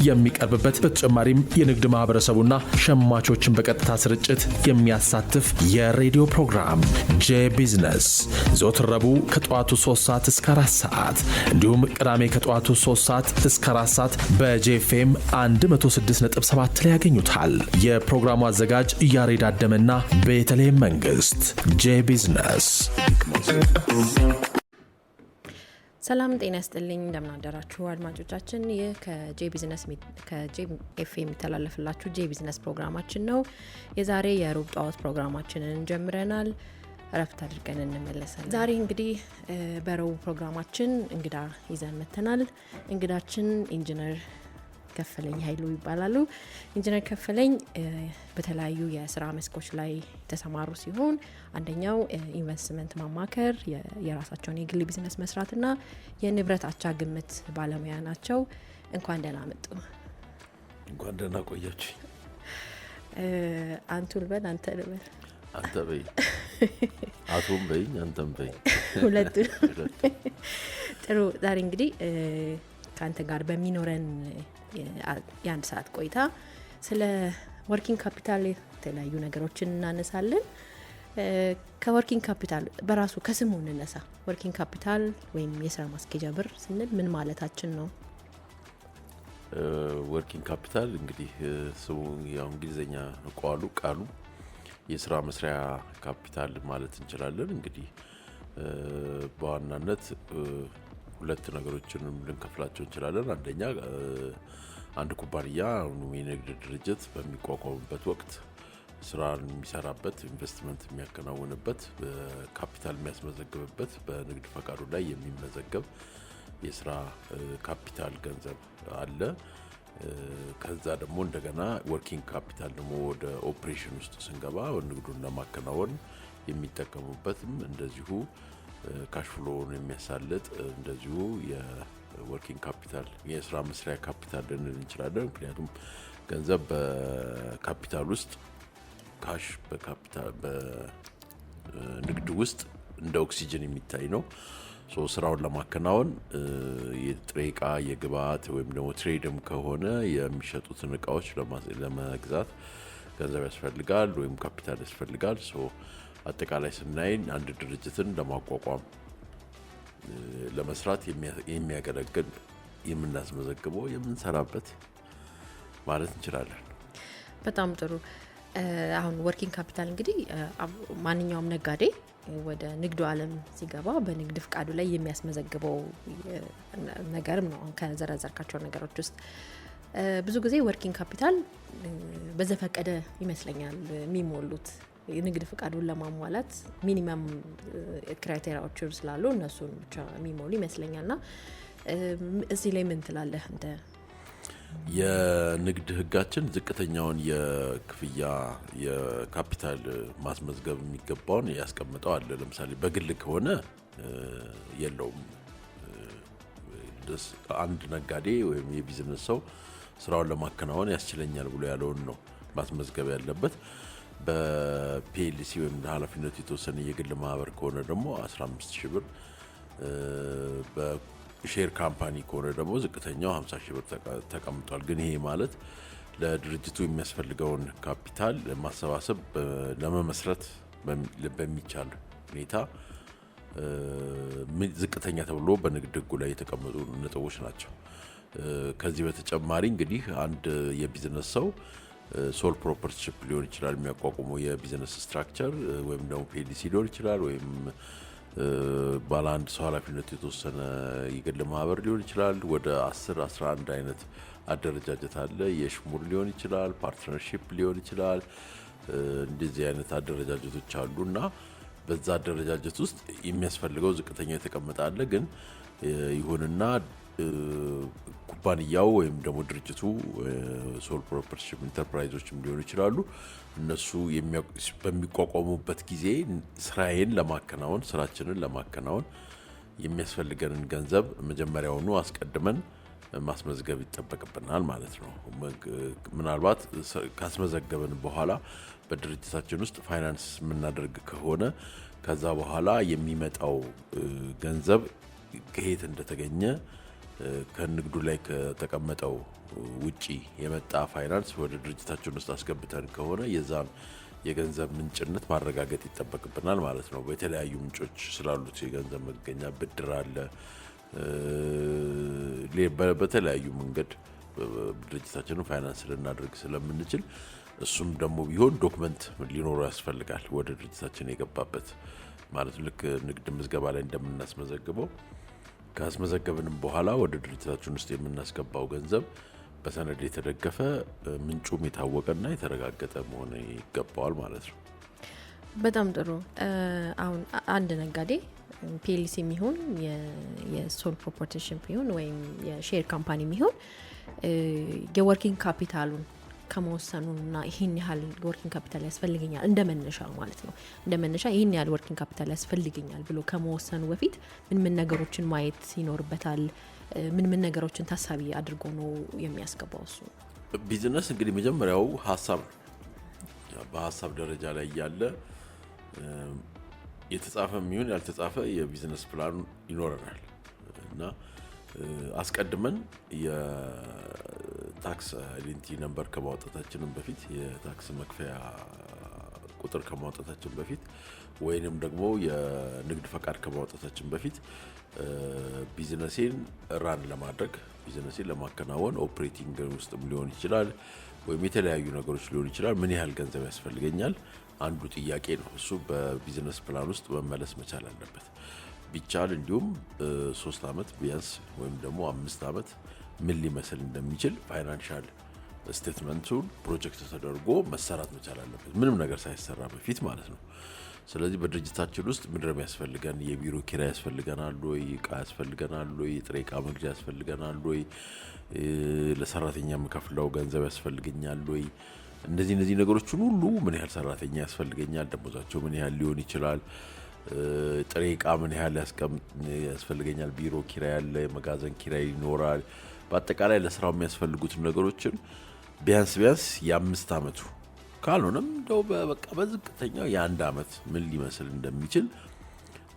የሚቀርብበት በተጨማሪም የንግድ ማህበረሰቡና ሸማቾችን በቀጥታ ስርጭት የሚያሳትፍ የሬዲዮ ፕሮግራም ጄ ቢዝነስ ዘወትር ረቡዕ ከጠዋቱ 3 ሰዓት እስከ 4 ሰዓት እንዲሁም ቅዳሜ ከጠዋቱ 3 ሰዓት እስከ 4 ሰዓት በጄኤፍኤም 106.7 ላይ ያገኙታል። የፕሮግራሙ አዘጋጅ ያሬድ አደመና ቤተልሔም መንግስት። ጄ ቢዝነስ። ሰላም ጤና ይስጥልኝ። እንደምን አደራችሁ አድማጮቻችን። ይህ ከጄ ኤፍኤም የሚተላለፍላችሁ ጄ ቢዝነስ ፕሮግራማችን ነው። የዛሬ የሩብ ጠዋት ፕሮግራማችንን ጀምረናል። እረፍት አድርገን እንመለሳለን። ዛሬ እንግዲህ በረቡዕ ፕሮግራማችን እንግዳ ይዘን መተናል። እንግዳችን ኢንጂነር ከፈለኝ ኃይሉ ይባላሉ። ኢንጂነር ከፈለኝ በተለያዩ የስራ መስኮች ላይ ተሰማሩ ሲሆን አንደኛው ኢንቨስትመንት ማማከር፣ የራሳቸውን የግል ቢዝነስ መስራትና የንብረት አቻ ግምት ባለሙያ ናቸው። እንኳን ደህና መጡ። እንኳን ደህና ቆያችሁ። አንቱ ልበል አንተ ልበል? አንተ በይ። አቶም በይ አንተም በይ። ሁለቱ ጥሩ። ዛሬ እንግዲህ ከአንተ ጋር በሚኖረን የአንድ ሰዓት ቆይታ ስለ ወርኪንግ ካፒታል የተለያዩ ነገሮችን እናነሳለን። ከወርኪንግ ካፒታል በራሱ ከስሙ እንነሳ። ወርኪንግ ካፒታል ወይም የስራ ማስኬጃ ብር ስንል ምን ማለታችን ነው? ወርኪንግ ካፒታል እንግዲህ ስሙ ያው እንግሊዘኛ ቃሉ የስራ መስሪያ ካፒታል ማለት እንችላለን። እንግዲህ በዋናነት ሁለት ነገሮችንም ልንከፍላቸው እንችላለን። አንደኛ አንድ ኩባንያ የንግድ ድርጅት በሚቋቋምበት ወቅት ስራን የሚሰራበት፣ ኢንቨስትመንት የሚያከናውንበት፣ ካፒታል የሚያስመዘግብበት በንግድ ፈቃዱ ላይ የሚመዘገብ የስራ ካፒታል ገንዘብ አለ። ከዛ ደግሞ እንደገና ወርኪንግ ካፒታል ደግሞ ወደ ኦፕሬሽን ውስጥ ስንገባ ንግዱን ለማከናወን የሚጠቀሙበትም እንደዚሁ ካሽፍሎውን የሚያሳልጥ እንደዚሁ የወርኪንግ ካፒታል የስራ መስሪያ ካፒታል ልንል እንችላለን። ምክንያቱም ገንዘብ በካፒታል ውስጥ ካሽ በንግድ ውስጥ እንደ ኦክሲጅን የሚታይ ነው። ስራውን ለማከናወን የጥሬ ዕቃ የግብአት ወይም ደግሞ ትሬድም ከሆነ የሚሸጡትን እቃዎች ለመግዛት ገንዘብ ያስፈልጋል ወይም ካፒታል ያስፈልጋል። አጠቃላይ ስናይ አንድ ድርጅትን ለማቋቋም ለመስራት የሚያገለግል የምናስመዘግበው የምንሰራበት ማለት እንችላለን። በጣም ጥሩ። አሁን ወርኪንግ ካፒታል እንግዲህ ማንኛውም ነጋዴ ወደ ንግዱ ዓለም ሲገባ በንግድ ፍቃዱ ላይ የሚያስመዘግበው ነገርም ነው። ከዘረዘርካቸው ነገሮች ውስጥ ብዙ ጊዜ ወርኪንግ ካፒታል በዘፈቀደ ይመስለኛል የሚሞሉት የንግድ ፍቃዱን ለማሟላት ሚኒመም ክራይቴሪያዎች ስላሉ እነሱን ብቻ የሚሞሉ ይመስለኛልና እዚህ ላይ ምን ትላለህ እንደ የንግድ ህጋችን ዝቅተኛውን የክፍያ የካፒታል ማስመዝገብ የሚገባውን ያስቀምጠው አለ። ለምሳሌ በግል ከሆነ የለውም። አንድ ነጋዴ ወይም የቢዝነስ ሰው ስራውን ለማከናወን ያስችለኛል ብሎ ያለውን ነው ማስመዝገብ ያለበት። በፒኤልሲ ወይም ኃላፊነቱ የተወሰነ የግል ማህበር ከሆነ ደግሞ 15,000 ብር፣ በሼር ካምፓኒ ከሆነ ደግሞ ዝቅተኛው 50,000 ብር ተቀምጧል። ግን ይሄ ማለት ለድርጅቱ የሚያስፈልገውን ካፒታል ማሰባሰብ ለመመስረት በሚቻል ሁኔታ ዝቅተኛ ተብሎ በንግድ ህጉ ላይ የተቀመጡ ነጥቦች ናቸው። ከዚህ በተጨማሪ እንግዲህ አንድ የቢዝነስ ሰው ሶል ፕሮፐርቲሺፕ ሊሆን ይችላል የሚያቋቁመው የቢዝነስ ስትራክቸር ወይም ደግሞ ፒኤልሲ ሊሆን ይችላል ወይም ባለ አንድ ሰው ኃላፊነቱ የተወሰነ የግል ማህበር ሊሆን ይችላል። ወደ 10-11 አይነት አደረጃጀት አለ። የሽሙር ሊሆን ይችላል፣ ፓርትነርሺፕ ሊሆን ይችላል። እንደዚህ አይነት አደረጃጀቶች አሉና በዛ አደረጃጀት ውስጥ የሚያስፈልገው ዝቅተኛ የተቀመጠ አለ። ግን ይሁንና ኩባንያው ወይም ደግሞ ድርጅቱ ሶል ፕሮፐርቲሺፕ ኢንተርፕራይዞችም ሊሆኑ ይችላሉ። እነሱ በሚቋቋሙበት ጊዜ ስራችንን ለማከናወን የሚያስፈልገንን ገንዘብ መጀመሪያውኑ አስቀድመን ማስመዝገብ ይጠበቅብናል ማለት ነው። ምናልባት ካስመዘገብን በኋላ በድርጅታችን ውስጥ ፋይናንስ የምናደርግ ከሆነ ከዛ በኋላ የሚመጣው ገንዘብ ከየት እንደተገኘ ከንግዱ ላይ ከተቀመጠው ውጪ የመጣ ፋይናንስ ወደ ድርጅታችን ውስጥ አስገብተን ከሆነ የዛን የገንዘብ ምንጭነት ማረጋገጥ ይጠበቅብናል ማለት ነው። በተለያዩ ምንጮች ስላሉት የገንዘብ መገኛ ብድር አለ፣ በተለያዩ መንገድ ድርጅታችንን ፋይናንስ ልናደርግ ስለምንችል እሱም ደግሞ ቢሆን ዶክመንት ሊኖረው ያስፈልጋል። ወደ ድርጅታችን የገባበት ማለት ልክ ንግድ ምዝገባ ላይ እንደምናስመዘግበው ካስመዘገብንም በኋላ ወደ ድርጅታችን ውስጥ የምናስገባው ገንዘብ በሰነድ የተደገፈ ምንጩም የታወቀና የተረጋገጠ መሆን ይገባዋል ማለት ነው። በጣም ጥሩ። አሁን አንድ ነጋዴ ፒኤልሲ የሚሆን የሶል ፕሮፕራይተርሺፕ ይሁን ወይም የሼር ካምፓኒ የሚሆን የወርኪንግ ካፒታሉን ከመወሰኑና ይህን ያህል ወርኪንግ ካፒታል ያስፈልገኛል እንደ መነሻ ማለት ነው እንደ መነሻ ይህን ያህል ወርኪንግ ካፒታል ያስፈልገኛል ብሎ ከመወሰኑ በፊት ምን ነገሮችን ማየት ይኖርበታል? ምን ነገሮችን ታሳቢ አድርጎ ነው የሚያስገባው? እሱ ቢዝነስ እንግዲህ መጀመሪያው ሀሳብ ነው። በሀሳብ ደረጃ ላይ ያለ የተጻፈ የሚሆን ያልተጻፈ የቢዝነስ ፕላን ይኖረናል እና አስቀድመን የታክስ አይዴንቲቲ ነምበር ከማውጣታችንም በፊት የታክስ መክፈያ ቁጥር ከማውጣታችን በፊት ወይንም ደግሞ የንግድ ፈቃድ ከማውጣታችን በፊት ቢዝነሴን ራን ለማድረግ ቢዝነሴን ለማከናወን ኦፕሬቲንግ ውስጥም ሊሆን ይችላል ወይም የተለያዩ ነገሮች ሊሆን ይችላል ምን ያህል ገንዘብ ያስፈልገኛል አንዱ ጥያቄ ነው። እሱ በቢዝነስ ፕላን ውስጥ መመለስ መቻል አለበት። ቢቻል እንዲሁም 3 ዓመት ቢያንስ ወይም ደግሞ 5 ዓመት ምን ሊመስል እንደሚችል ፋይናንሻል ስቴትመንቱን ፕሮጀክት ተደርጎ መሰራት መቻል አለበት፣ ምንም ነገር ሳይሰራ በፊት ማለት ነው። ስለዚህ በድርጅታችን ውስጥ ምንድን ነው የሚያስፈልገን? የቢሮ ኪራይ ያስፈልገናል ወይ? እቃ ያስፈልገናል ወይ? ጥሬ እቃ መግዣ ያስፈልገናል ወይ? ለሰራተኛ የምከፍለው ገንዘብ ያስፈልገኛል ወይ? እነዚህ ነገሮችን ሁሉ ምን ያህል ሰራተኛ ያስፈልገኛል? ደሞዛቸው ምን ያህል ሊሆን ይችላል? ጥሬ እቃ ምን ያህል ያስፈልገኛል? ቢሮ ኪራይ ያለ፣ የመጋዘን ኪራይ ይኖራል። በአጠቃላይ ለስራው የሚያስፈልጉትን ነገሮችን ቢያንስ የ5 ዓመቱ ካልሆነም እንደው በቃ በዝቅተኛው የ1 ዓመት ምን ሊመስል እንደሚችል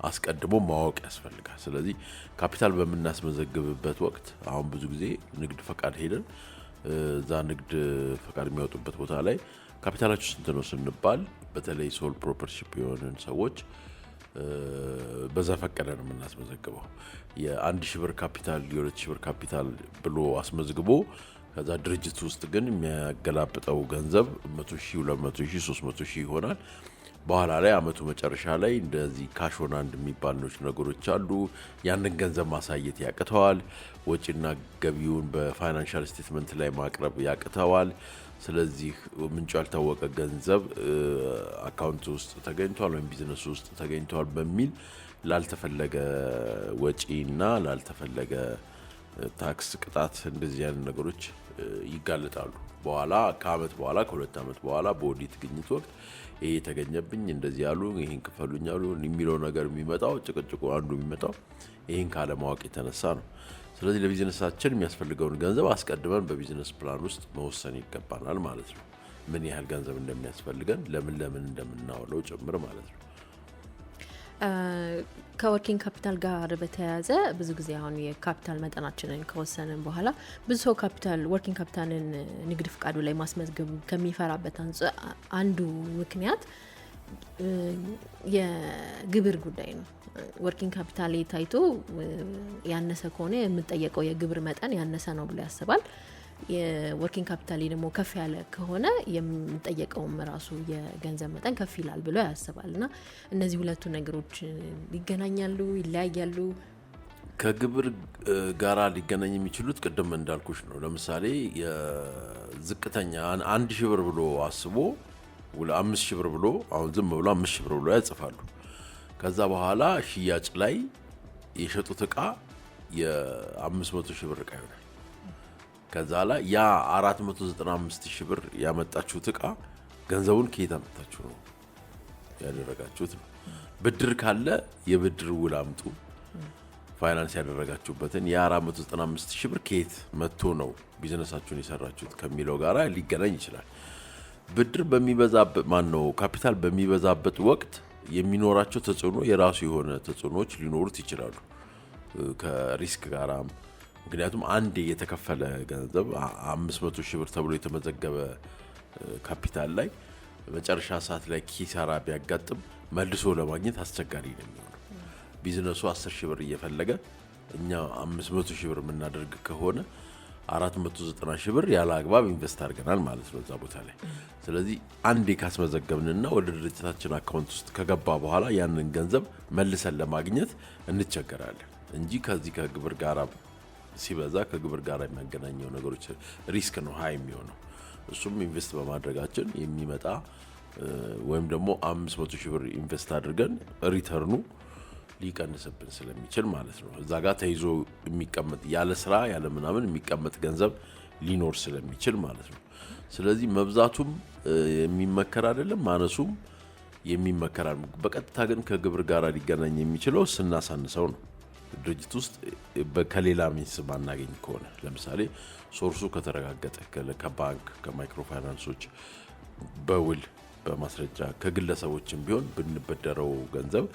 አስቀድሞ ማወቅ ያስፈልጋል። ስለዚህ ካፒታል በምናስመዘግብበት ወቅት አሁን ብዙ ጊዜ ንግድ ፈቃድ ሄደን እዛ ንግድ ፈቃድ የሚያወጡበት ቦታ ላይ ካፒታላችሁ ስንት ነው ስንባል በተለይ ሶል ፕሮፕራይተርሺፕ የሆነን ሰዎች በዘፈቀደ ነው የምናስመዘግበው። የ1,000 ብር ካፒታል የ2,000 ብር ካፒታል ብሎ አስመዝግቦ ከዛ ድርጅት ውስጥ ግን የሚያገላብጠው ገንዘብ 100,000 200,000 300,000 ይሆናል። በኋላ ላይ አመቱ መጨረሻ ላይ እንደዚህ ካሽ ኦን ሃንድ የሚባሉ ነገሮች አሉ። ያንን ገንዘብ ማሳየት ያቅተዋል። ወጪና ገቢውን በፋይናንሻል ስቴትመንት ላይ ማቅረብ ያቅተዋል። ስለዚህ ምንጩ ያልታወቀ ገንዘብ አካውንት ውስጥ ተገኝቷል ወይም ቢዝነስ ውስጥ ተገኝቷል በሚል ላልተፈለገ ወጪና ላልተፈለገ ታክስ ቅጣት እንደዚህ አይነት ነገሮች ይጋለጣሉ። በኋላ ከአመት በኋላ ከ2 ዓመት በኋላ በኦዲት ግኝት ወቅት ይሄ የተገኘብኝ እንደዚህ ያሉ ይሄን ክፈሉኝ ያሉ የሚለው ነገር የሚመጣው ጭቅጭቁ አንዱ የሚመጣው ይሄን ካለማወቅ የተነሳ ነው። ስለዚህ ለቢዝነሳችን የሚያስፈልገውን ገንዘብ አስቀድመን በቢዝነስ ፕላን ውስጥ መወሰን ይገባናል ማለት ነው። ምን ያህል ገንዘብ እንደሚያስፈልገን ለምን እንደምናውለው ጭምር ማለት ነው። ከወርኪንግ ካፒታል ጋር በተያያዘ ብዙ ጊዜ አሁን የካፒታል መጠናችንን ከወሰንን በኋላ ብዙ ሰው ወርኪንግ ካፒታልን ንግድ ፍቃዱ ላይ ማስመዝገቡ ከሚፈራበት አንዱ ምክንያት የግብር ጉዳይ ነው። ወርኪንግ ካፒታል ታይቶ ያነሰ ከሆነ የምንጠየቀው የግብር መጠን ያነሰ ነው ብሎ ያስባል። የወርኪንግ ካፒታል ደግሞ ከፍ ያለ ከሆነ የምንጠየቀውም ራሱ የገንዘብ መጠን ከፍ ይላል ብሎ ያስባል። እና እነዚህ ሁለቱ ነገሮች ይገናኛሉ፣ ይለያያሉ? ከግብር ጋራ ሊገናኝ የሚችሉት ቅድም እንዳልኩሽ ነው። ለምሳሌ የዝቅተኛ 1,000 ብር ብሎ አስቦ 5,000 ብር ብሎ አሁን ዝም ብሎ 5,000 ብር ብሎ ያጽፋሉ። ከዛ በኋላ ሽያጭ ላይ የሸጡት እቃ የ500,000 ብር እቃ ይሆናል። ከዛ ላይ ያ 495,000 ብር ያመጣችሁት እቃ ገንዘቡን ከየት አመጣችሁ ነው ያደረጋችሁት ነው። ብድር ካለ የብድር ውል አምጡ፣ ፋይናንስ ያደረጋችሁበትን የ495,000 ብር ከየት መጥቶ ነው ቢዝነሳችሁን የሰራችሁት ከሚለው ጋራ ሊገናኝ ይችላል። ብድር በሚበዛበት ካፒታል በሚበዛበት ወቅት የሚኖራቸው ተጽዕኖ የራሱ የሆነ ተጽዕኖዎች ሊኖሩት ይችላሉ። ከሪስክ ጋራም ምክንያቱም አንዴ የተከፈለ ገንዘብ 500 ሺህ ብር ተብሎ የተመዘገበ ካፒታል ላይ መጨረሻ ሰዓት ላይ ኪሳራ ቢያጋጥም መልሶ ለማግኘት አስቸጋሪ ነው የሚሆነው። ቢዝነሱ 10 ሺህ ብር እየፈለገ እኛ 500 ሺህ ብር የምናደርግ ከሆነ 490 ሺህ ብር ያለ አግባብ ኢንቨስት አድርገናል ማለት ነው እዛ ቦታ ላይ። ስለዚህ አንዴ ካስመዘገብንና ወደ ድርጅታችን አካውንት ውስጥ ከገባ በኋላ ያንን ገንዘብ መልሰን ለማግኘት እንቸገራለን እንጂ ከዚህ ከግብር ጋር ሲበዛ ከግብር ጋር የሚያገናኘው ነገሮች ሪስክ ነው ሃይ የሚሆነው። እሱም ኢንቨስት በማድረጋችን የሚመጣ ወይም ደግሞ 500 ሺህ ብር ኢንቨስት አድርገን ሪተርኑ ሊቀንስብን ስለሚችል ማለት ነው። እዛ ጋር ተይዞ የሚቀመጥ ያለ ስራ ያለ ምናምን የሚቀመጥ ገንዘብ ሊኖር ስለሚችል ማለት ነው። ስለዚህ መብዛቱም የሚመከር አይደለም፣ ማነሱም የሚመከር አይደለም። በቀጥታ ግን ከግብር ጋር ሊገናኝ የሚችለው ስናሳንሰው ነው። ድርጅት ውስጥ ከሌላ ሚንስ ማናገኝ ከሆነ ለምሳሌ ሶርሱ ከተረጋገጠ ከባንክ ከማይክሮ ፋይናንሶች በውል በማስረጃ ከግለሰቦችም ቢሆን ብንበደረው ገንዘብ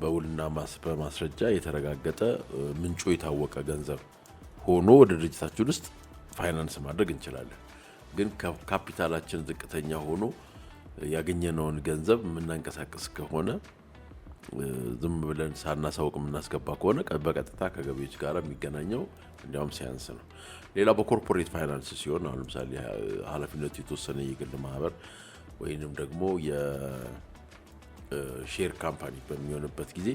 በውልና በማስረጃ የተረጋገጠ ምንጩ የታወቀ ገንዘብ ሆኖ ወደ ድርጅታችን ውስጥ ፋይናንስ ማድረግ እንችላለን። ግን ካፒታላችን ዝቅተኛ ሆኖ ያገኘነውን ገንዘብ የምናንቀሳቀስ ከሆነ ዝም ብለን ሳናሳውቅ የምናስገባ ከሆነ በቀጥታ ከገቢዎች ጋር የሚገናኘው እንዲያውም ሲያንስ ነው። ሌላ በኮርፖሬት ፋይናንስ ሲሆን አሁን ለምሳሌ ኃላፊነቱ የተወሰነ የግል ማህበር ወይንም ደግሞ የሼር ካምፓኒ በሚሆንበት ጊዜ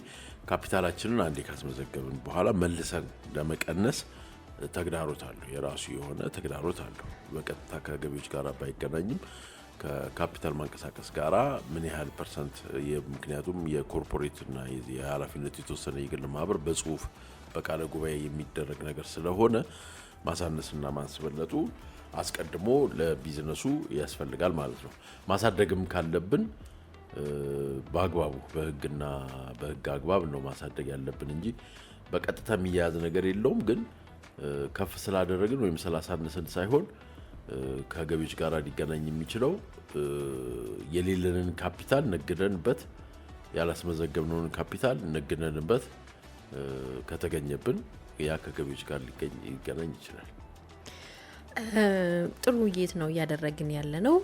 ካፒታላችንን አንዴ ካስመዘገብን በኋላ መልሰን ለመቀነስ ተግዳሮት አለው፣ የራሱ የሆነ ተግዳሮት አለው። በቀጥታ ከገቢዎች ጋር ባይገናኝም ከካፒታል ማንቀሳቀስ ጋራ ምን ያህል ፐርሰንት ምክንያቱም የኮርፖሬትና የኃላፊነቱ የተወሰነ የግል ማህበር በጽሁፍ በቃለ ጉባኤ የሚደረግ ነገር ስለሆነ ማሳነስና ማስበለጡ አስቀድሞ ለቢዝነሱ ያስፈልጋል ማለት ነው። ማሳደግም ካለብን በአግባቡ በህግ አግባብ ነው ማሳደግ ያለብን እንጂ በቀጥታ የሚያያዝ ነገር የለውም። ግን ከፍ ስላደረግን ወይም ስላሳነስን ሳይሆን ከገቢዎች ጋር ሊገናኝ የሚችለው የሌለንን ካፒታል ነግደንበት ያላስመዘገብነውን ካፒታል ነግደንበት ከተገኘብን ያ ከገቢዎች ጋር ሊገናኝ ይችላል። ጥሩ ውይይት ነው እያደረግን ያለ ነው።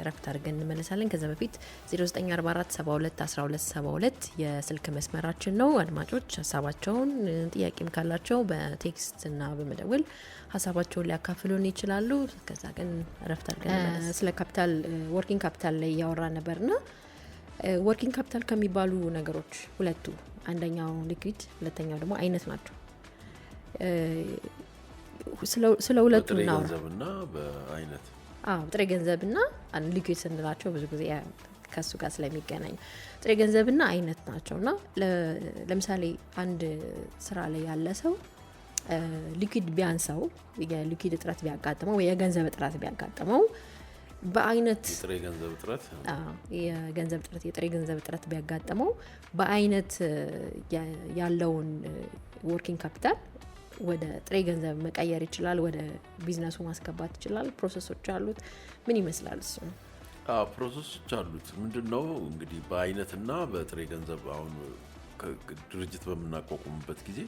ረፍት አድርገን እንመለሳለን። ከዛ በፊት 0944721272 የስልክ መስመራችን ነው። አድማጮች ሀሳባቸውን ጥያቄም ካላቸው በቴክስት እና በመደወል ሀሳባቸውን ሊያካፍሉን ይችላሉ። ከዛ ግን ረፍት አድርገን እንመለስ። ስለ ካፒታል ወርኪንግ ካፒታል ላይ እያወራ ነበርና ወርኪንግ ካፒታል ከሚባሉ ነገሮች ሁለቱ አንደኛው ሊኩዊድ ሁለተኛው ደግሞ አይነት ናቸው። ስለ ሁለቱ እናውራ። ገንዘብና በአይነት ጥሬ ገንዘብና ሊኩዊድ ስንላቸው ብዙ ጊዜ ከሱ ጋር ስለሚገናኝ ጥሬ ገንዘብና አይነት ናቸውና ለምሳሌ አንድ ስራ ላይ ያለ ሰው ሊኩዊድ ቢያንሰው የሊኩዊድ እጥረት ቢያጋጥመው ወይ የገንዘብ እጥረት ቢያጋጥመው በአይነት የጥሬ ገንዘብ እጥረት የጥሬ ገንዘብ እጥረት ቢያጋጥመው በአይነት ያለውን ወርኪንግ ካፒታል ወደ ጥሬ ገንዘብ መቀየር ይችላል፣ ወደ ቢዝነሱ ማስገባት ይችላል። ፕሮሰሶች አሉት። ምን ይመስላል እሱ? ፕሮሰሶች አሉት። ምንድነው እንግዲህ በአይነትና በጥሬ ገንዘብ አሁን ድርጅት በምናቋቁምበት ጊዜ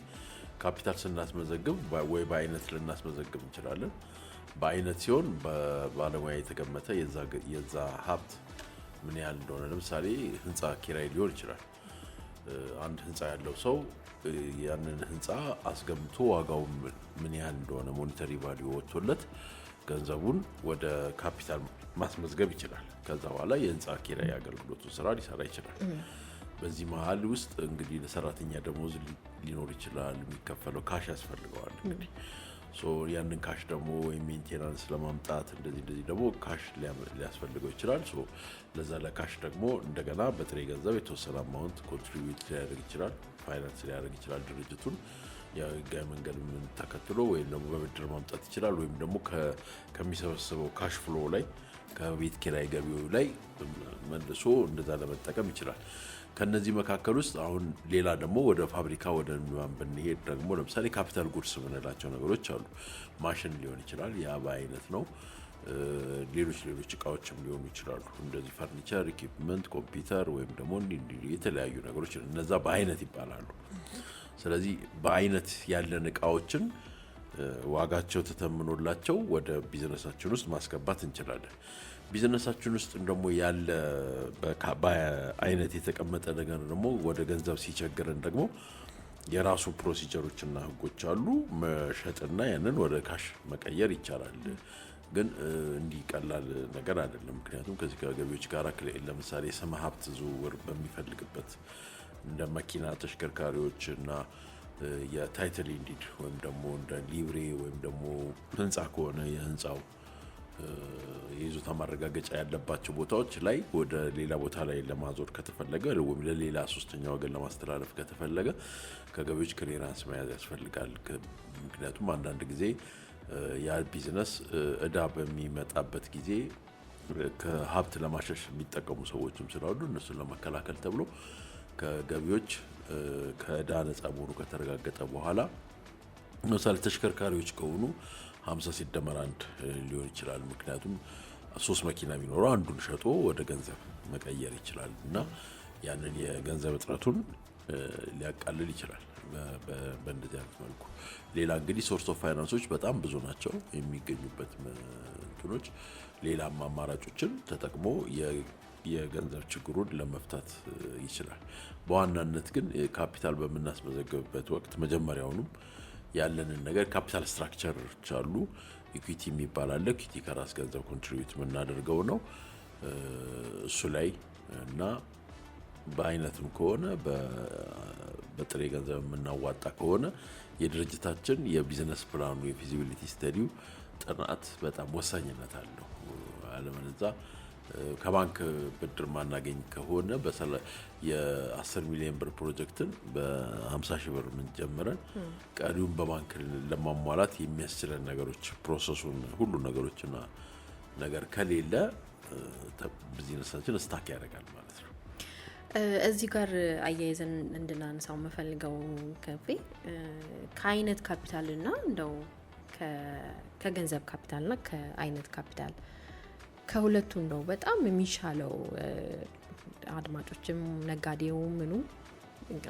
ካፒታል ስናስመዘግብ ወይ በአይነት ልናስመዘግብ እንችላለን። በአይነት ሲሆን በባለሙያ የተገመተ የዛ ሀብት ምን ያህል እንደሆነ ለምሳሌ ህንፃ ኪራይ ሊሆን ይችላል። አንድ ህንፃ ያለው ሰው ያንን ህንፃ አስገምቶ ዋጋው ምን ያህል እንደሆነ ሞኔታሪ ቫልዩ ወጥቶለት ገንዘቡን ወደ ካፒታል ማስመዝገብ ይችላል። ከዛ በኋላ የህንፃ ኪራይ አገልግሎቱ ስራ ሊሰራ ይችላል። በዚህ መሀል ውስጥ እንግዲህ ለሰራተኛ ደሞዝ ሊኖር ይችላል፣ የሚከፈለው ካሽ ያስፈልገዋል። እንግዲህ ያንን ካሽ ደግሞ ወይም ሜንቴናንስ ለማምጣት እንደዚህ ደግሞ ካሽ ሊያስፈልገው ይችላል። ለዛ ለካሽ ደግሞ እንደገና በጥሬ ገንዘብ የተወሰነ አማውንት ኮንትሪቢዩት ሊያደርግ ይችላል፣ ፋይናንስ ሊያደርግ ይችላል ድርጅቱን የህጋዊ መንገድ ተከትሎ ወይም ደግሞ በብድር ማምጣት ይችላል። ወይም ደግሞ ከሚሰበስበው ካሽ ፍሎ ላይ ከቤት ኪራይ ገቢው ላይ መልሶ እንደዛ ለመጠቀም ይችላል። ከነዚህ መካከል ውስጥ አሁን ሌላ ደግሞ ወደ ፋብሪካ ወደ ንዋን ብንሄድ ደግሞ ለምሳሌ ካፒታል ጉድስ የምንላቸው ነገሮች አሉ። ማሽን ሊሆን ይችላል፣ ያ በአይነት ነው። ሌሎች እቃዎችም ሊሆኑ ይችላሉ። እንደዚህ ፈርኒቸር፣ ኢኩዊፕመንት፣ ኮምፒውተር ወይም ደግሞ የተለያዩ ነገሮች እነዛ በአይነት ይባላሉ። ስለዚህ በአይነት ያለን እቃዎችን ዋጋቸው ተተምኖላቸው ወደ ቢዝነሳችን ውስጥ ማስገባት እንችላለን። ቢዝነሳችን ውስጥ ደግሞ ያለ በአይነት የተቀመጠ ነገር ደግሞ ወደ ገንዘብ ሲቸግረን ደግሞ የራሱ ፕሮሲጀሮችና ህጎች አሉ። መሸጥና ያንን ወደ ካሽ መቀየር ይቻላል። ግን እንዲህ ቀላል ነገር አይደለም። ምክንያቱም ከዚህ ከገቢዎች ጋር ለምሳሌ ስመ ሀብት ዝውውር በሚፈልግበት እንደ መኪና፣ ተሽከርካሪዎች እና የታይትል ኢንዲድ ወይም ደግሞ እንደ ሊብሬ ወይም ደግሞ ህንፃ ከሆነ የህንፃው የይዞታ ማረጋገጫ ያለባቸው ቦታዎች ላይ ወደ ሌላ ቦታ ላይ ለማዞር ከተፈለገ ወይም ለሌላ ሶስተኛ ወገን ለማስተላለፍ ከተፈለገ ከገቢዎች ክሊራንስ መያዝ ያስፈልጋል። ምክንያቱም አንዳንድ ጊዜ ያ ቢዝነስ እዳ በሚመጣበት ጊዜ ከሀብት ለማሸሽ የሚጠቀሙ ሰዎችም ስላሉ እነሱን ለመከላከል ተብሎ ከገቢዎች ከእዳ ነፃ መሆኑ ከተረጋገጠ በኋላ ለምሳሌ ተሽከርካሪዎች ከሆኑ 50 ሲደመር 1 ሊሆን ይችላል። ምክንያቱም 3 መኪና ቢኖረው አንዱን ሸጦ ወደ ገንዘብ መቀየር ይችላል እና ያንን የገንዘብ እጥረቱን ሊያቃልል ይችላል በእንደዚህ አይነት መልኩ። ሌላ እንግዲህ ሶርስ ኦፍ ፋይናንሶች በጣም ብዙ ናቸው የሚገኙበት እንትኖች። ሌላም አማራጮችን ተጠቅሞ የገንዘብ ችግሩን ለመፍታት ይችላል። በዋናነት ግን ካፒታል በምናስመዘገብበት ወቅት መጀመሪያውኑም ያለንን ነገር ካፒታል ስትራክቸሮች አሉ። ኢኩዊቲ የሚባል አለ። ኢኩዊቲ ከራስ ገንዘብ ኮንትሪቢዩት የምናደርገው ነው። እሱ ላይ እና በአይነትም ከሆነ በጥሬ ገንዘብ የምናዋጣ ከሆነ የድርጅታችን የቢዝነስ ፕላኑ የፊዚቢሊቲ ስተዲው ጥናት በጣም ወሳኝነት አለው። አለበለዚያ ከባንክ ብድር ማናገኝ ከሆነ የ10 ሚሊዮን ብር ፕሮጀክትን በ50 ሺህ ብር ምን ጀምረን ቀሪውን በባንክ ለማሟላት የሚያስችለን ነገሮች ፕሮሰሱን ሁሉ ነገሮችና ነገር ከሌለ ቢዝነሳችን ስታክ ያደርጋል ማለት ነው። እዚህ ጋር አያይዘን እንድናነሳው የምፈልገው ከአይነት ካፒታልና እንደው ከገንዘብ ካፒታልና ከአይነት ካፒታል ከሁለቱም ነው በጣም የሚሻለው። አድማጮችም ነጋዴው ምኑ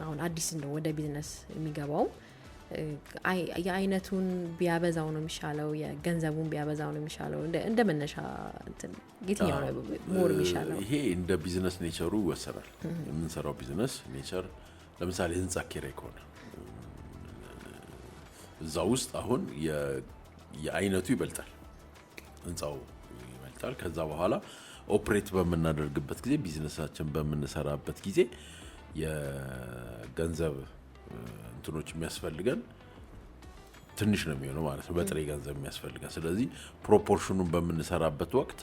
አሁን አዲስ ነው ወደ ቢዝነስ የሚገባው የአይነቱን ቢያበዛው ነው የሚሻለው፣ የገንዘቡን ቢያበዛው ነው የሚሻለው? እንደ መነሻ የትኛው ነው ሞር የሚሻለው? ይሄ እንደ ቢዝነስ ኔቸሩ ይወሰናል። የምንሰራው ቢዝነስ ኔቸር ለምሳሌ ህንፃ ኪራይ ከሆነ እዛ ውስጥ አሁን የአይነቱ ይበልጣል፣ ህንፃው ይበልጣል። ከዛ በኋላ ኦፕሬት በምናደርግበት ጊዜ ቢዝነሳችን በምንሰራበት ጊዜ የገንዘብ እንትኖች የሚያስፈልገን ትንሽ ነው የሚሆነው ማለት ነው፣ በጥሬ ገንዘብ የሚያስፈልገን። ስለዚህ ፕሮፖርሽኑን በምንሰራበት ወቅት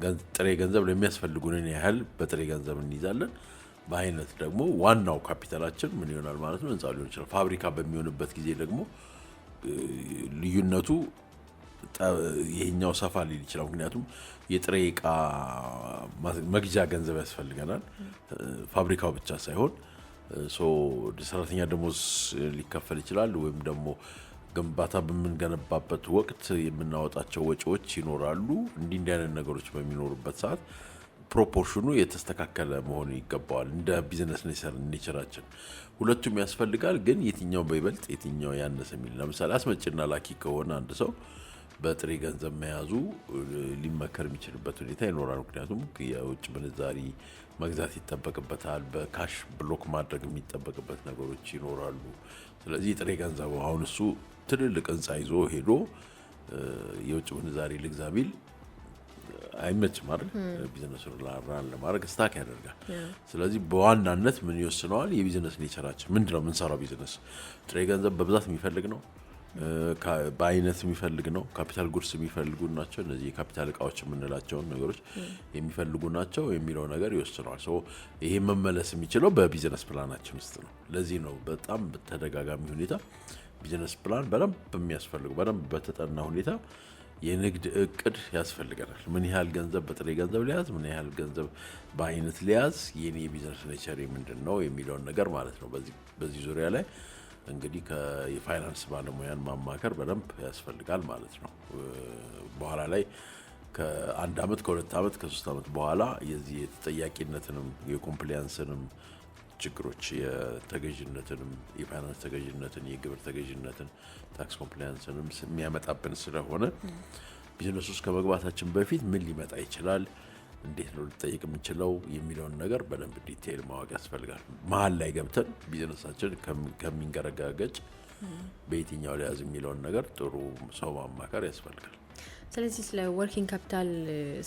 ለጥሬ ገንዘብ ለሚያስፈልጉንን ያህል በጥሬ ገንዘብ እንይዛለን። በአይነት ደግሞ ዋናው ካፒታላችን ምን ይሆናል ማለት ነው? ህንፃ ሊሆን ይችላል። ፋብሪካ በሚሆንበት ጊዜ ደግሞ ልዩነቱ ይሄኛው ሰፋ ሊል ይችላል። ምክንያቱም የጥሬ እቃ መግዣ ገንዘብ ያስፈልገናል፣ ፋብሪካው ብቻ ሳይሆን ሰራተኛ ደሞዝ ሊከፈል ይችላል። ወይም ደግሞ ግንባታ በምንገነባበት ወቅት የምናወጣቸው ወጪዎች ይኖራሉ። እንዲህ አይነት ነገሮች በሚኖሩበት ሰዓት ፕሮፖርሽኑ የተስተካከለ መሆን ይገባዋል። እንደ ቢዝነስ ኔቸራችን ሁለቱም ያስፈልጋል። ግን የትኛው በይበልጥ የትኛው ያነሰ የሚል ለምሳሌ አስመጭና ላኪ ከሆነ አንድ ሰው በጥሬ ገንዘብ መያዙ ሊመከር የሚችልበት ሁኔታ ይኖራል። ምክንያቱም የውጭ ምንዛሪ መግዛት ይጠበቅበታል። በካሽ ብሎክ ማድረግ የሚጠበቅበት ነገሮች ይኖራሉ። ስለዚህ ጥሬ ገንዘቡ አሁን እሱ ትልልቅ ህንፃ ይዞ ሄዶ የውጭ ምንዛሪ ልግዛ ቢል አይመችም አይደል? ቢዝነሱን ራን ለማድረግ ስታክ ያደርጋል። ስለዚህ በዋናነት ምን ይወስነዋል? የቢዝነስ ኔቸራችን ምንድነው? የምንሰራው ቢዝነስ ጥሬ ገንዘብ በብዛት የሚፈልግ ነው፣ በአይነት የሚፈልግ ነው፣ ካፒታል ጉድስ የሚፈልጉ ናቸው፣ እነዚህ የካፒታል እቃዎች የምንላቸውን ነገሮች የሚፈልጉ ናቸው የሚለው ነገር ይወስነዋል። ይሄ መመለስ የሚችለው በቢዝነስ ፕላናችን ውስጥ ነው። ለዚህ ነው በጣም በተደጋጋሚ ሁኔታ ቢዝነስ ፕላን በደንብ የሚያስፈልገው። በደንብ በተጠና ሁኔታ የንግድ እቅድ ያስፈልገናል። ምን ያህል ገንዘብ በጥሬ ገንዘብ ሊያዝ፣ ምን ያህል ገንዘብ በአይነት ሊያዝ፣ የኔ የቢዝነስ ኔቸር ምንድን ነው የሚለውን ነገር ማለት ነው። በዚህ ዙሪያ ላይ እንግዲህ የፋይናንስ ባለሙያን ማማከር በደንብ ያስፈልጋል ማለት ነው። በኋላ ላይ ከአንድ አመት ከሁለት አመት ከሶስት አመት በኋላ የዚህ የተጠያቂነትንም የኮምፕሊያንስንም ችግሮች የተገዥነትንም የፋይናንስ ተገዥነትን የግብር ተገዥነትን ታክስ ኮምፕላያንስንም የሚያመጣብን ስለሆነ ቢዝነስ ውስጥ ከመግባታችን በፊት ምን ሊመጣ ይችላል፣ እንዴት ነው ልጠይቅ የምንችለው የሚለውን ነገር በደንብ ዲቴይል ማወቅ ያስፈልጋል። መሀል ላይ ገብተን ቢዝነሳችን ከሚንገረጋገጭ በየትኛው ሊያዝ የሚለውን ነገር ጥሩ ሰው ማማከር ያስፈልጋል። ስለዚህ ስለ ወርኪንግ ካፒታል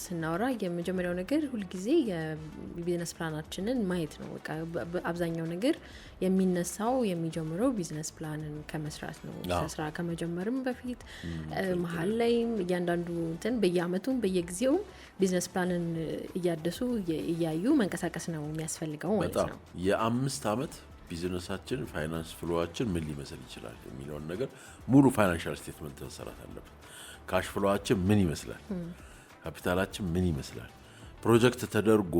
ስናወራ የመጀመሪያው ነገር ሁልጊዜ የቢዝነስ ፕላናችንን ማየት ነው። በቃ አብዛኛው ነገር የሚነሳው የሚጀምረው ቢዝነስ ፕላንን ከመስራት ነው። ስራ ከመጀመርም በፊት መሀል ላይ እያንዳንዱ እንትን በየአመቱም በየጊዜው ቢዝነስ ፕላንን እያደሱ እያዩ መንቀሳቀስ ነው የሚያስፈልገው ማለት ነው። የ5 አመት ቢዝነሳችን ፋይናንስ ፍሎዋችን ምን ሊመስል ይችላል የሚለውን ነገር ሙሉ ፋይናንሻል ስቴትመንት መሰራት አለበት። ካሽ ፍሎዋችን ምን ይመስላል፣ ካፒታላችን ምን ይመስላል፣ ፕሮጀክት ተደርጎ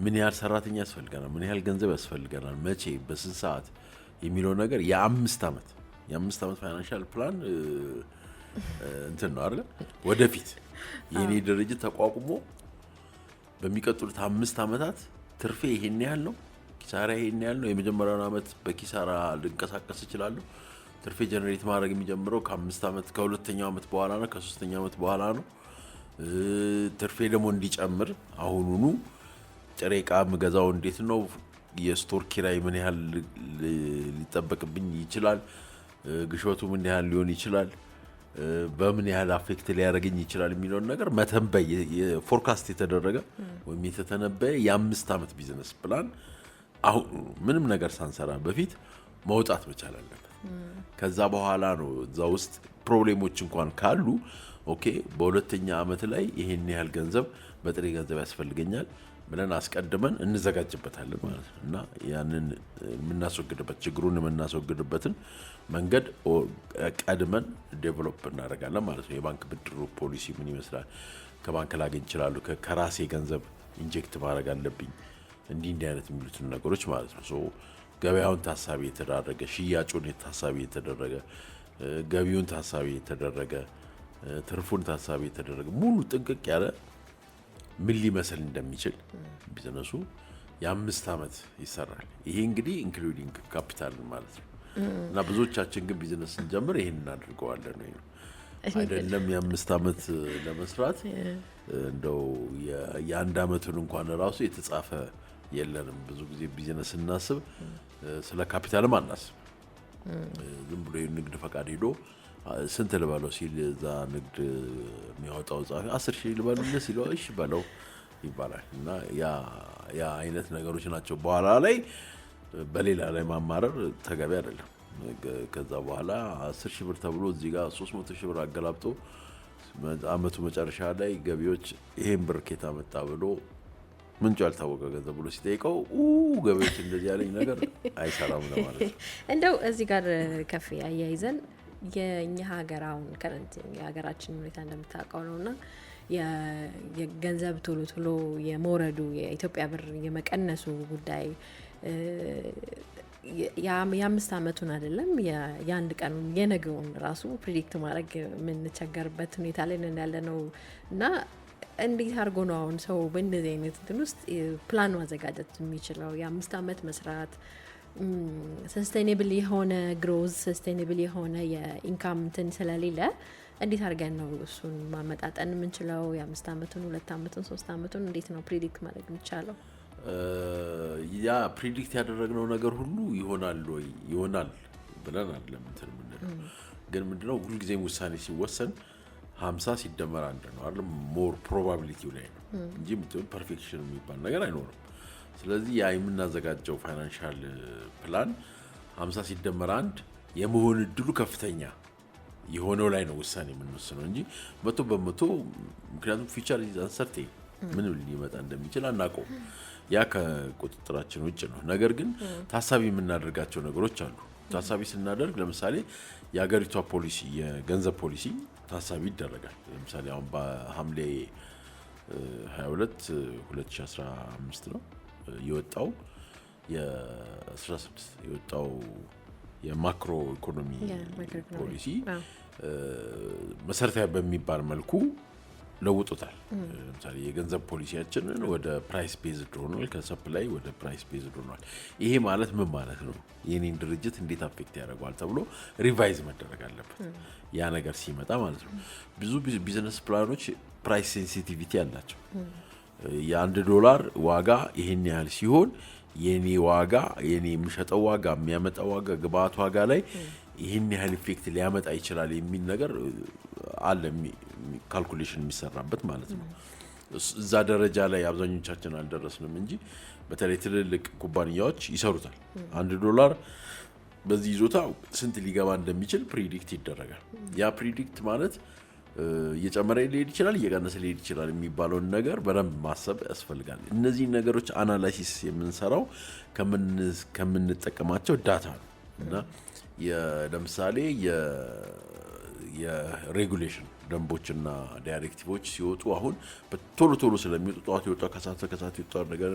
ምን ያህል ሰራተኛ ያስፈልገናል፣ ምን ያህል ገንዘብ ያስፈልገናል፣ መቼ በስንት ሰዓት የሚለው ነገር የ5 አመት ፋይናንሻል ፕላን እንትን ነው አይደል? ወደፊት የኔ ድርጅት ተቋቁሞ በሚቀጥሉት 5 አመታት ትርፌ ይሄን ያህል ነው፣ ኪሳራ ይሄን ያህል ነው። የመጀመሪያውን አመት በኪሳራ ልንቀሳቀስ እችላለሁ። ትርፌ ጀነሬት ማድረግ የሚጀምረው ከ5 አመት ከሁለተኛው አመት በኋላ ነው፣ ከሶስተኛው አመት በኋላ ነው። ትርፌ ደግሞ እንዲጨምር አሁኑኑ ጥሬ ዕቃ ምገዛው እንዴት ነው፣ የስቶር ኪራይ ምን ያህል ሊጠበቅብኝ ይችላል፣ ግሽበቱ ምን ያህል ሊሆን ይችላል፣ በምን ያህል አፌክት ሊያደርገኝ ይችላል የሚለውን ነገር መተንበይ ፎርካስት የተደረገ ወይም የተተነበየ የ5 አመት ቢዝነስ ፕላን አሁን ምንም ነገር ሳንሰራ በፊት መውጣት መቻል አለበት። ከዛ በኋላ ነው እዛ ውስጥ ፕሮብሌሞች እንኳን ካሉ ኦኬ በሁለተኛ አመት ላይ ይሄን ያህል ገንዘብ በጥሬ ገንዘብ ያስፈልገኛል ብለን አስቀድመን እንዘጋጅበታለን ማለት ነው። እና ያንን የምናስወግድበት ችግሩን የምናስወግድበትን መንገድ ቀድመን ዴቨሎፕ እናደርጋለን ማለት ነው። የባንክ ብድሩ ፖሊሲ ምን ይመስላል፣ ከባንክ ላገኝ ይችላሉ፣ ከራሴ ገንዘብ ኢንጀክት ማድረግ አለብኝ፣ እንዲህ አይነት የሚሉትን ነገሮች ማለት ነው። ሶ ገበያውን ታሳቢ የተደረገ ሽያጩን ታሳቢ የተደረገ ገቢውን ታሳቢ የተደረገ ትርፉን ታሳቢ የተደረገ ሙሉ ጥንቅቅ ያለ ምን ሊመስል እንደሚችል ቢዝነሱ የ5 አመት ይሰራል። ይሄ እንግዲህ ኢንክሉዲንግ ካፒታል ማለት ነው። እና ብዙዎቻችን ግን ቢዝነስ ስንጀምር ይሄን እናድርገዋለን ነው አይደለም። የ5 አመት ለመስራት እንደው የ1 አመቱን እንኳን ራሱ የተጻፈ የለንም። ብዙ ጊዜ ቢዝነስ እናስብ ስለ ካፒታልም አናስብ። ዝም ብሎ የንግድ ፈቃድ ሄዶ ስንት ልበለው ሲል እዛ ንግድ የሚያወጣው ጻፊ 10 ሺህ ልበለው ሲለው እሺ በለው ይባላል። እና ያ አይነት ነገሮች ናቸው በኋላ ላይ በሌላ ላይ ማማረር ተገቢ አይደለም። ከዛ በኋላ 10 ሺህ ብር ተብሎ እዚህ ጋር 300 ሺህ ብር አገላብጦ አመቱ መጨረሻ ላይ ገቢዎች ይሄን ብር ከየት አመጣ ብሎ ምንጩ ያልታወቀ ገንዘብ ብሎ ሲጠይቀው ገቢዎች እንደዚህ ያለኝ ነገር አይሰራም ነው ማለት ነው። እንደው እዚህ ጋር ከፍ ያያይዘን የኛ ሀገር አሁን ከረንት የሀገራችን ሁኔታ እንደምታውቀው ነውና የገንዘብ ቶሎ ቶሎ የመውረዱ የኢትዮጵያ ብር የመቀነሱ ጉዳይ የ5 አመቱን አይደለም የአንድ ቀኑን የነገውን ራሱ ፕሪዲክት ማድረግ የምንቸገርበት ሁኔታ ላይ ነን ያለነው። እና እንዴት አድርጎ ነው አሁን ሰው በእንደዚህ አይነት እንትን ውስጥ ፕላን ማዘጋጀት የሚችለው? የ5 አመት መስራት ሰስቴኔብል የሆነ ግሮዝ ሰስቴኔብል የሆነ የኢንካም እንትን ስለሌለ እንዴት አድርገን ነው እሱን ማመጣጠን የምንችለው? የ5 አመቱን 2 አመቱን 3 አመቱን እንዴት ነው ፕሪዲክት ማድረግ የሚቻለው? ያ ፕሪዲክት ያደረግነው ነገር ሁሉ ይሆናል ወይ ይሆናል ብለን አይደለም እንትን የምንለው። ግን ምንድነው ሁልጊዜም ውሳኔ ሲወሰን 50 ሲደመር 1 ነው አይደል? ሞር ፕሮባቢሊቲው ላይ ነው እንጂ ምንም ፐርፌክሽን የሚባል ነገር አይኖርም። ስለዚህ ያ የምናዘጋጀው ፋይናንሻል ፕላን 50 ሲደመር 1 የመሆን እድሉ ከፍተኛ የሆነው ላይ ነው ውሳኔ የምንወስነው እንጂ 100% ምክንያቱም ፊውቸር ኢዝ አንሰርቴን ምን ሊመጣ እንደሚችል አናውቀውም። ያ ከቁጥጥራችን ውጭ ነው። ነገር ግን ታሳቢ የምናደርጋቸው ነገሮች አሉ። ታሳቢ ስናደርግ ለምሳሌ የሀገሪቷ ፖሊሲ የገንዘብ ፖሊሲ ታሳቢ ይደረጋል። ለምሳሌ አሁን በሐምሌ 22 2015 ነው የወጣው የ16 የወጣው የማክሮ ኢኮኖሚ ፖሊሲ መሰረታዊ በሚባል መልኩ ለውጦታል። ለምሳሌ የገንዘብ ፖሊሲያችንን ወደ ፕራይስ ቤዝድ ሆኗል፣ ከሰፕላይ ወደ ፕራይስ ቤዝድ ሆኗል። ይሄ ማለት ምን ማለት ነው? የኔን ድርጅት እንዴት አፌክት ያደርገዋል ተብሎ ሪቫይዝ መደረግ አለበት ያ ነገር ሲመጣ ማለት ነው። ብዙ ቢዝነስ ፕላኖች ፕራይስ ሴንሲቲቪቲ አላቸው። $1 ዋጋ ይሄን ያህል ሲሆን የኔ ዋጋ የኔ የምሸጠው ዋጋ የሚያመጣው ዋጋ ግብአት ዋጋ ላይ ይሄን ያህል ኢፌክት ሊያመጣ ይችላል የሚል ነገር አለ፣ ካልኩሌሽን የሚሰራበት ማለት ነው። እዛ ደረጃ ላይ አብዛኞቻችን አልደረስንም እንጂ በተለይ ትልልቅ ኩባንያዎች ይሰሩታል። $1 በዚህ ይዞታ ስንት ሊገባ እንደሚችል ፕሪዲክት ይደረጋል። ያ ፕሪዲክት ማለት እየጨመረ ሊሄድ ይችላል፣ እየቀነሰ ሊሄድ ይችላል የሚባለውን ነገር በደንብ ማሰብ ያስፈልጋል። እነዚህ ነገሮች አናላይሲስ የምንሰራው ከምንጠቀማቸው ዳታ ነው እና ለምሳሌ የሬጉሌሽን ደንቦችና ዳይሬክቲቮች ሲወጡ አሁን ቶሎ ስለሚወጡ ጠዋት የወጣ ከሰዓት የወጣ ነገር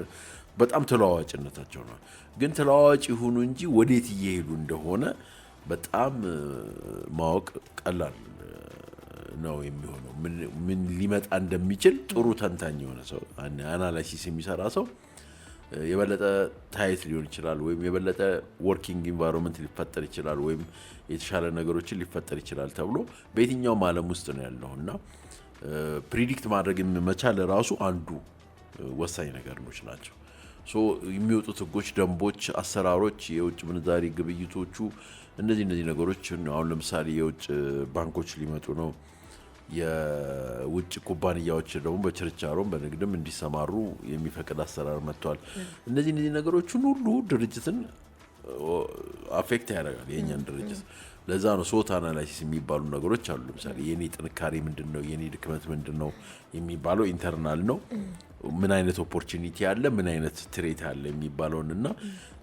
በጣም ተለዋዋጭነታቸው ነው። ግን ተለዋዋጭ ይሁኑ እንጂ ወዴት እየሄዱ እንደሆነ በጣም ማወቅ ቀላል ነው የሚሆነው። ምን ሊመጣ እንደሚችል ጥሩ ተንታኝ የሆነ ሰው አናላይሲስ የሚሰራ ሰው የበለጠ ታይት ሊሆን ይችላል፣ ወይም የበለጠ ወርኪንግ ኢንቫይሮንመንት ሊፈጠር ይችላል፣ ወይም የተሻለ ነገሮችን ሊፈጠር ይችላል ተብሎ በየትኛውም ዓለም ውስጥ ነው ያለው እና ፕሪዲክት ማድረግ መቻል ራሱ አንዱ ወሳኝ ነገሮች ናቸው። የሚወጡት ህጎች፣ ደንቦች፣ አሰራሮች፣ የውጭ ምንዛሪ ግብይቶቹ እነዚህ ነገሮች አሁን ለምሳሌ የውጭ ባንኮች ሊመጡ ነው። የውጭ ኩባንያዎች ደግሞ በችርቻሮም በንግድም እንዲሰማሩ የሚፈቅድ አሰራር መጥቷል። እነዚህ ነገሮችን ሁሉ ድርጅትን አፌክት ያደርጋል የኛን ድርጅት። ለዛ ነው ሶት አናላይሲስ የሚባሉ ነገሮች አሉ። ለምሳሌ የኔ ጥንካሬ ምንድነው፣ የኔ ድክመት ምንድነው የሚባለው ኢንተርናል ነው። ምን አይነት ኦፖርቹኒቲ አለ፣ ምን አይነት ትሬት አለ የሚባለውንና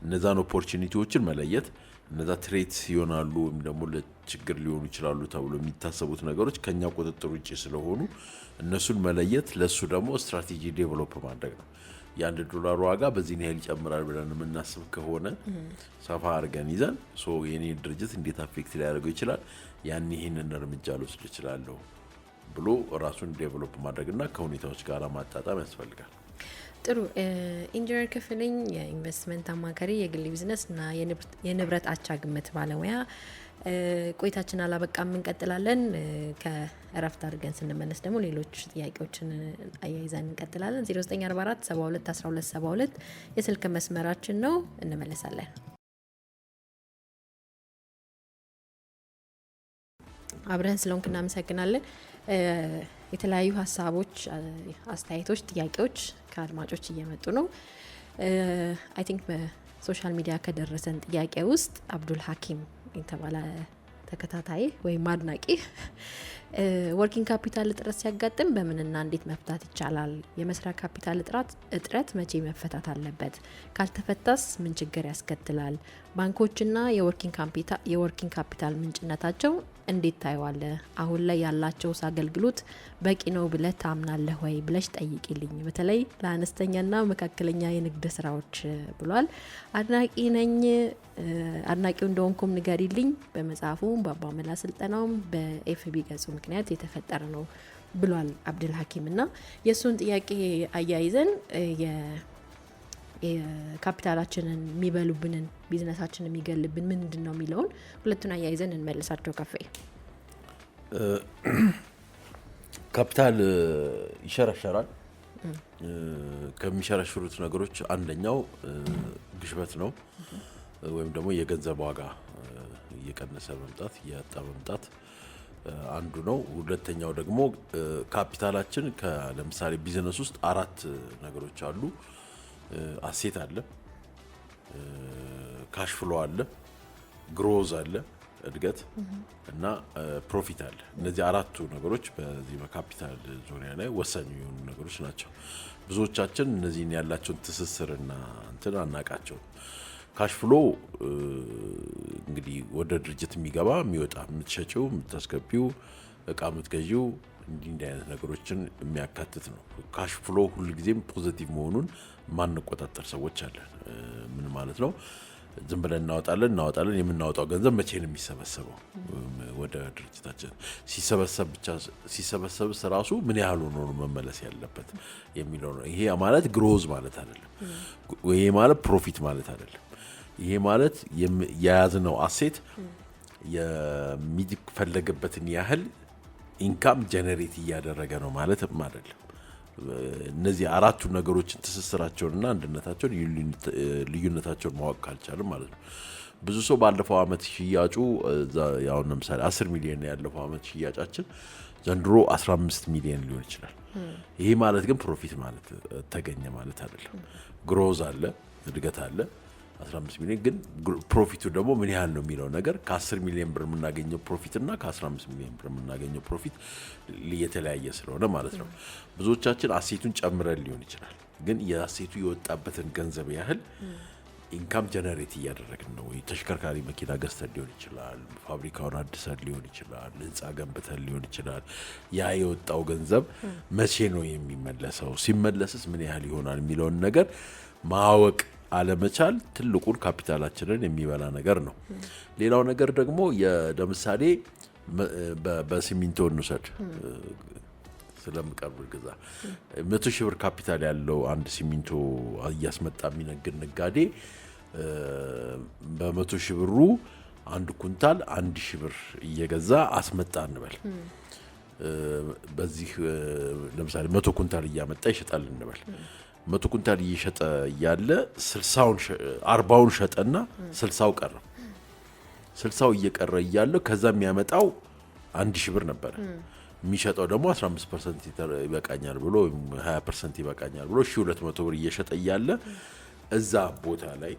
እነዛን ኦፖርቹኒቲዎችን መለየት፣ እነዛ ትሬት ይሆናሉ ወይም ደግሞ ለችግር ሊሆኑ ይችላሉ ተብሎ የሚታሰቡት ነገሮች ከኛ ቁጥጥር ውጪ ስለሆኑ እነሱን መለየት፣ ለሱ ደግሞ ስትራቴጂ ዴቨሎፕ ማድረግ ነው። $1 ዋጋ በዚህ ያህል ይጨምራል ብለን የምናስብ ከሆነ ሰፋ አድርገን ይዘን የኔ ድርጅት እንዴት አፌክት ሊያደርገው ይችላል፣ ያን ይሄንን እርምጃ ልወስድ እችላለሁ ብሎ ራሱን ዴቨሎፕ ማድረግና ከሁኔታዎች ጋር ማጣጣም ያስፈልጋል። ጥሩ። ኢንጂነር ክፍልኝ የኢንቨስትመንት አማካሪ፣ የግል ቢዝነስ እና የንብረት አቻ ግምት ባለሙያ። ቆይታችን አላበቃም፣ እንቀጥላለን። ከእረፍት አድርገን ስንመለስ ደግሞ ሌሎች ጥያቄዎችን አያይዘን እንቀጥላለን። 0944 72 12 72 የስልክ መስመራችን ነው። እንመለሳለን። አብረን ስለሆንክ እናመሰግናለን። የተለያዩ ሀሳቦች፣ አስተያየቶች፣ ጥያቄዎች ከአድማጮች እየመጡ ነው። አይ ቲንክ በሶሻል ሚዲያ ከደረሰን ጥያቄ ውስጥ አብዱል ሀኪም የተባለ ተከታታይ ወይም አድናቂ ወርኪንግ ካፒታል እጥረት ሲያጋጥም በምንና እንዴት መፍታት ይቻላል? የመስሪያ ካፒታል እጥረት መቼ መፈታት አለበት? ካልተፈታስ ምን ችግር ያስከትላል? ባንኮችና የወርኪንግ ካፒታል ምንጭነታቸው እንዴት ታየዋለ? አሁን ላይ ያላቸው አገልግሎት በቂ ነው ብለህ ታምናለህ ወይ ብለሽ ጠይቂልኝ፣ በተለይ ለአነስተኛና መካከለኛ የንግድ ስራዎች ብሏል። አድናቂ ነኝ። አድናቂው እንደሆንኩም ንገሪልኝ። በመጽሐፉ በአባመላ ስልጠናውም በኤፍቢ ገጹ ምክንያት የተፈጠረ ነው ብሏል አብዱል ሀኪም። እና የእሱን ጥያቄ አያይዘን የካፒታላችንን የሚበሉብንን ቢዝነሳችንን የሚገልብን ምንድን ነው የሚለውን ሁለቱን አያይዘን እንመልሳቸው። ከፌ ካፒታል ይሸረሸራል። ከሚሸረሽሩት ነገሮች አንደኛው ግሽበት ነው፣ ወይም ደግሞ የገንዘብ ዋጋ እየቀነሰ መምጣት፣ እያጣ መምጣት አንዱ ነው። ሁለተኛው ደግሞ ካፒታላችን ለምሳሌ ቢዝነስ ውስጥ 4 ነገሮች አሉ። አሴት አለ፣ ካሽ ፍሎ አለ፣ ግሮዝ አለ እድገት እና ፕሮፊት አለ። እነዚህ 4ቱ ነገሮች በዚህ በካፒታል ዙሪያ ላይ ወሳኝ የሆኑ ነገሮች ናቸው። ብዙዎቻችን እነዚህን ያላቸውን ትስስርና እንትን አናቃቸው። ካሽ ፍሎ እንግዲህ ወደ ድርጅት የሚገባ የሚወጣ፣ የምትሸጪው፣ የምታስገቢው፣ እቃ የምትገዢው እንዲህ አይነት ነገሮችን የሚያካትት ነው። ካሽ ፍሎ ሁልጊዜም ፖዚቲቭ መሆኑን ማንቆጣጠር ሰዎች አለን። ምን ማለት ነው? ዝም ብለን እናወጣለን የምናወጣው ገንዘብ መቼ ነው የሚሰበሰበው ወደ ድርጅታችን ሲሰበሰብ ራሱ ምን ያህል ሆኖ ነው መመለስ ያለበት የሚለው ነው። ይሄ ማለት ግሮዝ ማለት አይደለም። ይሄ ማለት ፕሮፊት ማለት አይደለም። ይሄ ማለት የያዝነው አሴት የሚፈለግበትን ያህል ኢንካም ጀነሬት እያደረገ ነው ማለት አይደለም። እነዚህ አራቱ ነገሮችን ትስስራቸውንና አንድነታቸውን ልዩነታቸውን ማወቅ ካልቻልን ማለት ነው። ብዙ ሰው ባለፈው አመት ሽያጩ ያው ለምሳሌ 10 ሚሊዮን ያለፈው አመት ሽያጫችን ዘንድሮ 15 ሚሊዮን ሊሆን ይችላል። ይሄ ማለት ግን ፕሮፊት ማለት ተገኘ ማለት አይደለም። ግሮዝ አለ፣ እድገት አለ። 15 ሚሊዮን ግን ፕሮፊቱ ደግሞ ምን ያህል ነው የሚለው ነገር ከ10 ሚሊዮን ብር የምናገኘው ፕሮፊት እና ከ15 ሚሊዮን ብር የምናገኘው ፕሮፊት የተለያየ ስለሆነ ማለት ነው። ብዙዎቻችን አሴቱን ጨምረን ሊሆን ይችላል፣ ግን የአሴቱ የወጣበትን ገንዘብ ያህል ኢንካም ጀነሬት እያደረግን ነው። ተሽከርካሪ መኪና ገዝተን ሊሆን ይችላል፣ ፋብሪካውን አድሰን ሊሆን ይችላል፣ ህንፃ ገንብተን ሊሆን ይችላል። ያ የወጣው ገንዘብ መቼ ነው የሚመለሰው፣ ሲመለስስ ምን ያህል ይሆናል የሚለውን ነገር ማወቅ አለመቻል ትልቁን ካፒታላችንን የሚበላ ነገር ነው። ሌላው ነገር ደግሞ ለምሳሌ በሲሚንቶ እንውሰድ ስለምቀርብ ግዛ 100 ሺህ ብር ካፒታል ያለው አንድ ሲሚንቶ እያስመጣ የሚነግድ ነጋዴ በ100 ሺህ ብሩ አንድ ኩንታል 1 ሺህ ብር እየገዛ አስመጣ እንበል። በዚህ ለምሳሌ 100 ኩንታል እያመጣ ይሸጣል እንበል። 100 ኩንታል እየሸጠ ያለ 40ውን ሸጠና 60ው ቀረ። 60ው እየቀረ እያለ ከዛ የሚያመጣው 1000 ብር ነበር። የሚሸጠው ደግሞ 15% ይበቃኛል ብሎ 20% ይበቃኛል ብሎ 1200 ብር እየሸጠ እያለ እዛ ቦታ ላይ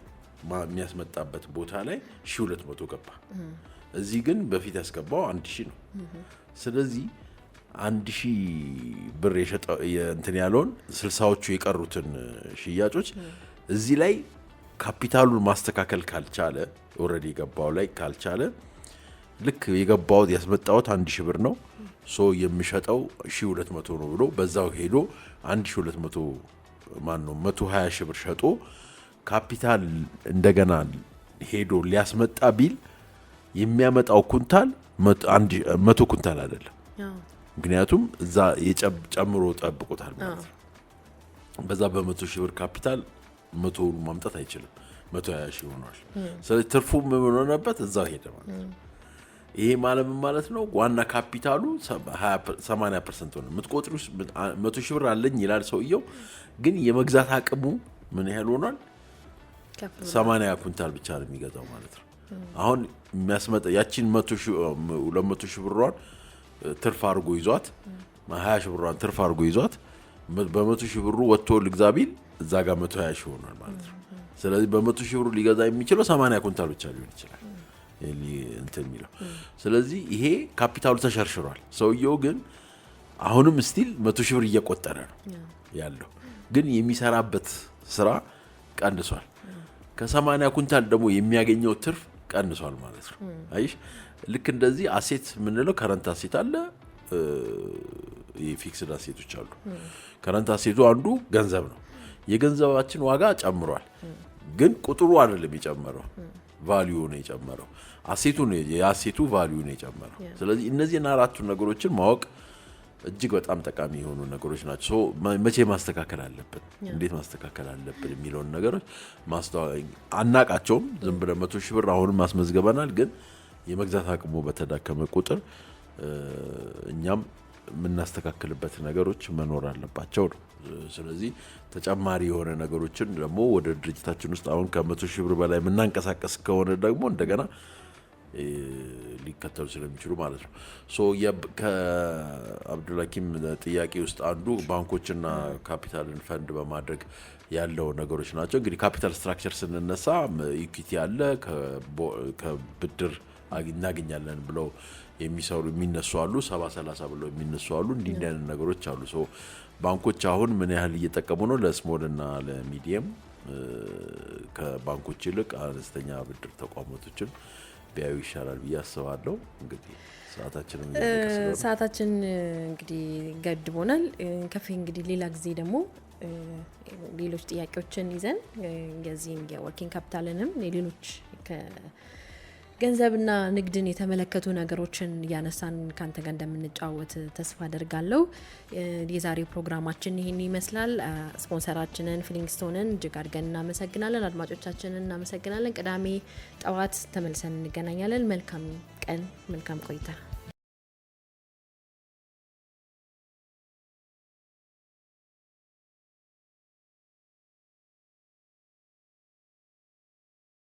የሚያስመጣበት ቦታ ላይ 1200 ገባ። እዚህ ግን በፊት ያስገባው 1000 ነው። ስለዚህ 1000 ብር የሸጠው እንትን ያለውን 60ዎቹ የቀሩትን ሽያጮች እዚህ ላይ ካፒታሉን ማስተካከል ካልቻለ ኦሬዲ የገባው ላይ ካልቻለ ልክ የገባው ያስመጣው 1000 ብር ነው ሶ የሚሸጠው 1200 ነው ብሎ በዛው ሄዶ 1200 ማን ነው 120 ሺህ ብር ሸጦ ካፒታል እንደገና ሄዶ ሊያስመጣ ቢል የሚያመጣው ኩንታል 100 ኩንታል አይደለም። ምክንያቱም እዛ የጨምሮ ጠብቆታል ማለት ነው። በዛ በ100 ሺህ ብር ካፒታል 100ውን ማምጣት አይችልም። 120 ሺህ ሆኗል። ስለዚህ ትርፉ ምን ሆነበት እዛው ሄደ ማለት ነው። ይሄ ማለት ነው ዋና ካፒታሉ 80% ሆነ። የምትቆጥሩ 100 ሺህ ብር አለኝ ይላል ሰውየው፣ ግን የመግዛት አቅሙ ምን ያህል ሆኗል? 80 ኩንታል ብቻ ነው የሚገዛው ማለት ነው። አሁን የሚያስመጣ ያቺን 200 ሺህ ብሯን ትርፍ አድርጎ ይዟት 20 ሺህ ብሯን ትርፍ አድርጎ ይዟት በ100 ሺህ ብሩ ወጥቶ ልግዛ ቢል እዛ ጋር 120 ሺህ ሆኗል ማለት ነው። ስለዚህ በ100 ሺህ ብሩ ሊገዛ የሚችለው 80 ኩንታል ብቻ ሊሆን ይችላል እንትን የሚለው። ስለዚህ ይሄ ካፒታሉ ተሸርሽሯል። ሰውየው ግን አሁንም ስቲል 100 ሺህ ብር እየቆጠረ ነው ያለው፣ ግን የሚሰራበት ስራ ቀንሷል። ከ80 ኩንታል ደግሞ የሚያገኘው ትርፍ ቀንሷል ማለት ነው። አይሽ ልክ እንደዚህ አሴት የምንለው ከረንት አሴት አለ፣ የፊክስድ አሴቶች አሉ። ከረንት አሴቱ አንዱ ገንዘብ ነው። የገንዘባችን ዋጋ ጨምሯል፣ ግን ቁጥሩ አይደለም የጨመረው፣ ቫልዩ ነው የጨመረው። አሴቱ ነው የአሴቱ ቫልዩ ነው የጨመረው። ስለዚህ እነዚህን አራቱ ነገሮችን ማወቅ እጅግ በጣም ጠቃሚ የሆኑ ነገሮች ናቸው። መቼ ማስተካከል አለብን፣ እንዴት ማስተካከል አለብን የሚለውን ነገሮች አናቃቸውም። ዝም ብለን 100 ሺህ ብር አሁንም ማስመዝገበናል፣ ግን የመግዛት አቅሙ በተዳከመ ቁጥር እኛም የምናስተካክልበት ነገሮች መኖር አለባቸው ነው። ስለዚህ ተጨማሪ የሆነ ነገሮችን ደግሞ ወደ ድርጅታችን ውስጥ አሁን ከ100 ሺህ ብር በላይ የምናንቀሳቀስ ከሆነ ደግሞ እንደገና ሊከተሉ ስለሚችሉ ማለት ነው። ከአብዱልሐኪም ጥያቄ ውስጥ አንዱ ባንኮችና ካፒታልን ፈንድ በማድረግ ያለው ነገሮች ናቸው። እንግዲህ ካፒታል ስትራክቸር ስንነሳ ኢኩዊቲ አለ፣ ከብድር እናገኛለን ብለው የሚነሱ አሉ፣ 70-30 ብለው የሚነሱ አሉ። እንዲህ አይነት ነገሮች አሉ። ባንኮች አሁን ምን ያህል እየጠቀሙ ነው? ለስሞል እና ለሚዲየም ከባንኮች ይልቅ አነስተኛ ብድር ተቋማቶችን ቢያዩ ይሻላል ብዬ አስባለሁ። እንግዲህ ሰዓታችን እንግዲህ ገድቦናል። ከፌ እንግዲህ ሌላ ጊዜ ደግሞ ሌሎች ጥያቄዎችን ይዘን የዚህን የወርኪንግ ካፒታልንም ሌሎች ገንዘብና ንግድን የተመለከቱ ነገሮችን ያነሳን ካንተ ጋር እንደምንጫወት ተስፋ አደርጋለሁ። የዛሬው ፕሮግራማችን ይሄን ይመስላል። ስፖንሰራችንን ፍሊንግስቶንን እጅግ አድርገን እናመሰግናለን። አድማጮቻችንን እናመሰግናለን። ቅዳሜ ጠዋት ተመልሰን እንገናኛለን። መልካም ቀን፣ መልካም ቆይታ።